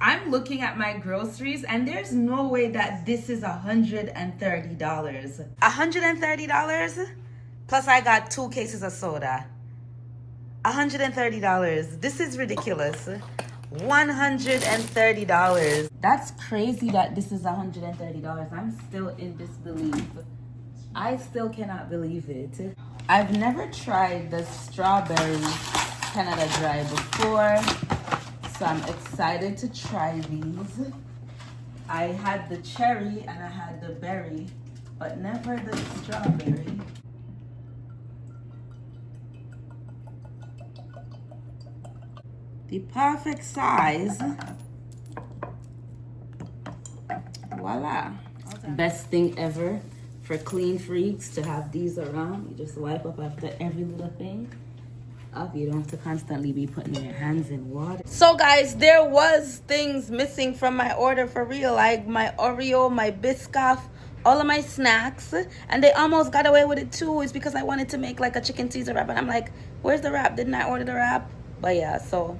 I'm looking at my groceries and there's no way that this is $130. $130? Plus I got 2 cases of soda. $130. This is ridiculous. $130. That's crazy that this is $130. I'm still in disbelief. I still cannot believe it. I've never tried the strawberry Canada Dry before, so I'm excited to try these. I had the cherry and I had the berry, but never the strawberry. The perfect size. Voila. Best thing ever for clean freaks to have these around. You just wipe up after every little thing. You don't have to constantly be putting your hands in water. So guys, there was things missing from my order for real, like my Oreo, my Biscoff, all of my snacks, and they almost got away with it too. It's because I wanted to make like a chicken Caesar wrap, and I'm like, where's the wrap? Didn't I order the wrap? But yeah, so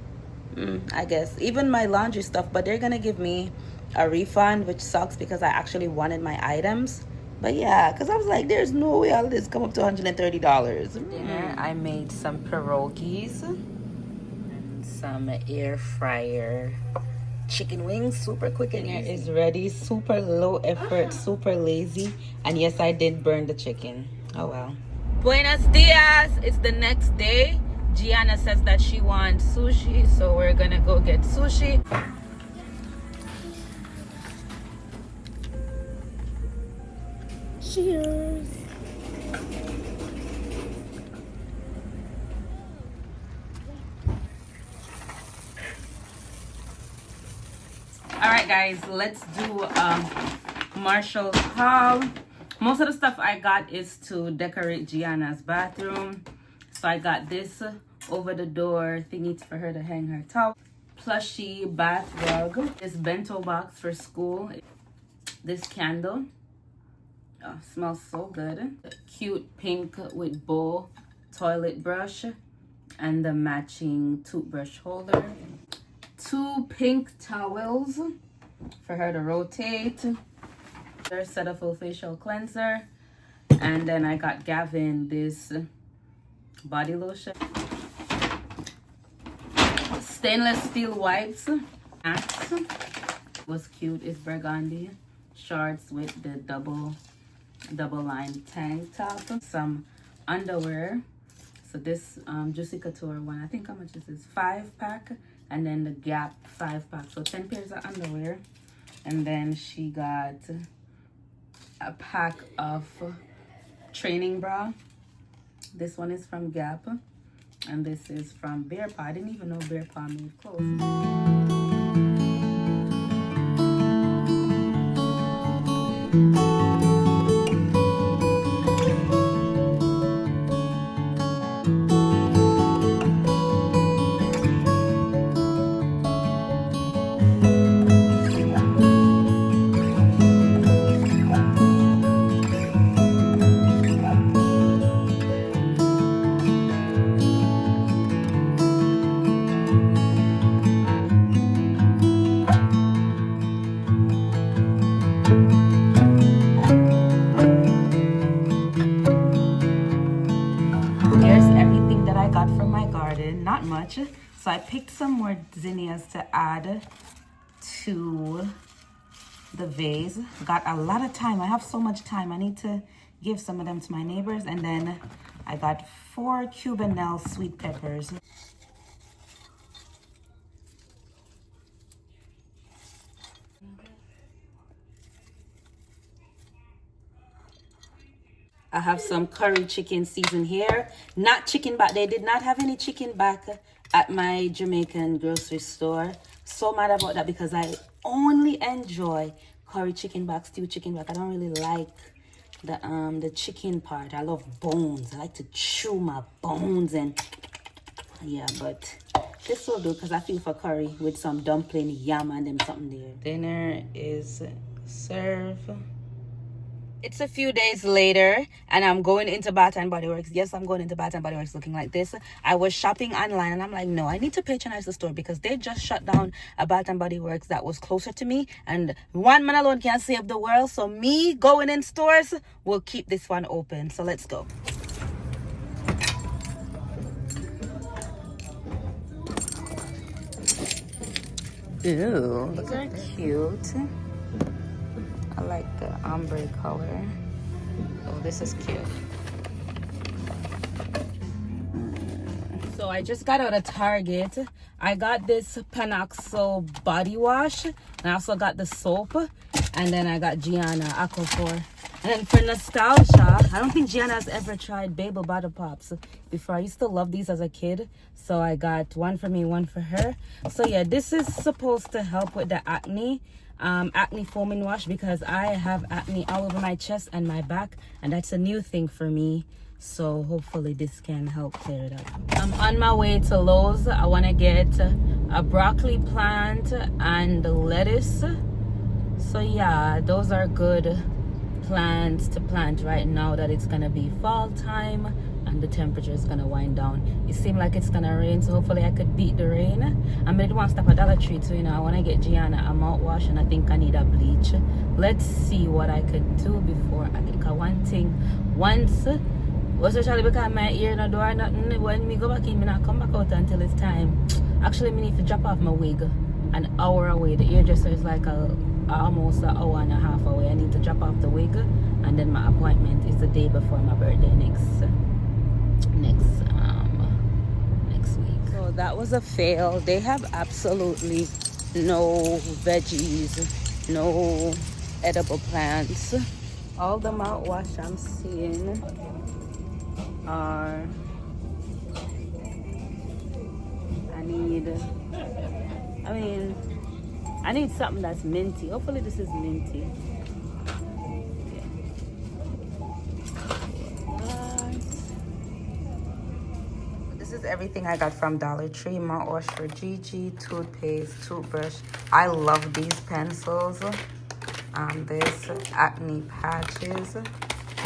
I guess even my laundry stuff, but they're gonna give me a refund, which sucks because I actually wanted my items. But yeah, because I was like, there's no way all of this come up to $130. Dinner, I made some pierogies and some air fryer chicken wings, super quick and easy. Is ready, super low effort, super lazy. And yes, I did burn the chicken. Oh well. Buenos dias. It's the next day. Gianna says that she wants sushi, so we're gonna go get sushi. Cheers. All right, guys, let's do Marshall's haul. Most of the stuff I got is to decorate Gianna's bathroom. So I got this over the door thingy for her to hang her towel. Plushy bath rug. This bento box for school. This candle. Oh, smells so good. Cute pink with bow toilet brush and the matching toothbrush holder. 2 pink towels for her to rotate. Their Cetaphil facial cleanser. And then I got Gavin this body lotion. Stainless steel wipes. Max was cute. It's burgundy. Shorts with the double line tank top. Some underwear. So this Juicy Couture one, I think how much is this? 5-pack. And then the Gap 5-pack. So 10 pairs of underwear. And then she got a pack of training bra. This one is from Gap. And this is from Bear Paw. I didn't even know Bear Paw made clothes. Not much, so I picked some more zinnias to add to the vase. Got a lot of thyme. I have so much thyme. I need to give some of them to my neighbors. And then I got 4 Cubanelle sweet peppers. I have some curry chicken season here. Not chicken back. They did not have any chicken back at my Jamaican grocery store. So mad about that because I only enjoy curry chicken back, stewed chicken back. I don't really like the chicken part. I love bones. I like to chew my bones and yeah, but this will do because I feel for curry with some dumpling, yam, and them something there. Dinner is served. It's a few days later and I'm going into Bath and Body Works. Yes, I'm going into Bath and Body Works looking like this. I was shopping online and I'm like, no, I need to patronize the store because they just shut down a Bath and Body Works that was closer to me. And one man alone can't save the world. So me going in stores will keep this one open. So let's go. Ew, these are cute. I like the ombre color. Oh, this is cute. So I just got out of Target. I got this Panoxo body wash. And I also got the soap. And then I got Gianna Aquaphor. And then for nostalgia, I don't think Gianna has ever tried Babel Bottle Pops before. I used to love these as a kid. So I got one for me, one for her. So yeah, this is supposed to help with the acne. Acne foaming wash because I have acne all over my chest and my back. And that's a new thing for me. So hopefully this can help clear it up. I'm on my way to Lowe's. I want to get a broccoli plant and lettuce. So yeah, those are good plants to plant right now that it's gonna be fall time and the temperature is gonna wind down. It seemed like it's gonna rain, so hopefully I could beat the rain. I didn't want to stop at Dollar Tree too, you know. I want to get Gianna a mouthwash and I think I need a bleach. Let's see what I could do before I get, cause one thing once, especially because my ear no door nothing, when me go back in, me not come back out until it's time. Actually, me need to drop off my wig an hour away. The hairdresser is like almost an hour and a half away. I need to drop off the wig, and then my appointment is the day before my birthday next week. So that was a fail. They have absolutely no veggies, no edible plants. All the mouthwash I'm seeing are I need something that's minty. Hopefully this is minty. This is everything I got from Dollar Tree. Mouthwash for Gigi, toothpaste, toothbrush. I love these pencils. This acne patches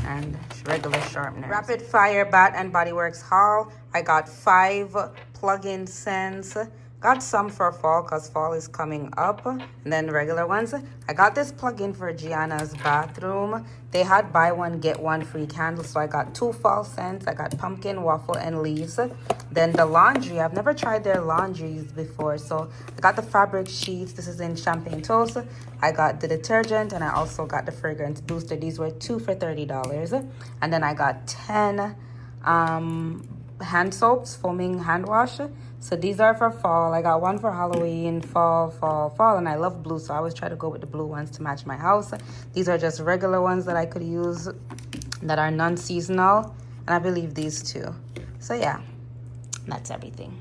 and regular sharpeners. Rapid Fire Bath and Body Works haul. I got 5 plug-in scents. Got some for fall because fall is coming up, and then regular ones. I got this plug-in for Gianna's bathroom. They had buy one get one free candle, so I got 2 fall scents. I got pumpkin, waffle, and leaves. Then the laundry, I've never tried their laundries before, so I got the fabric sheets. This is in champagne toast. I got the detergent, and I also got the fragrance booster. These were 2 for $30. And then I got 10 hand soaps, foaming hand wash. So these are for fall. I got one for Halloween, fall, and I love blue, so I always try to go with the blue ones to match my house. These are just regular ones that I could use that are non-seasonal, and I believe these too. So yeah, that's everything.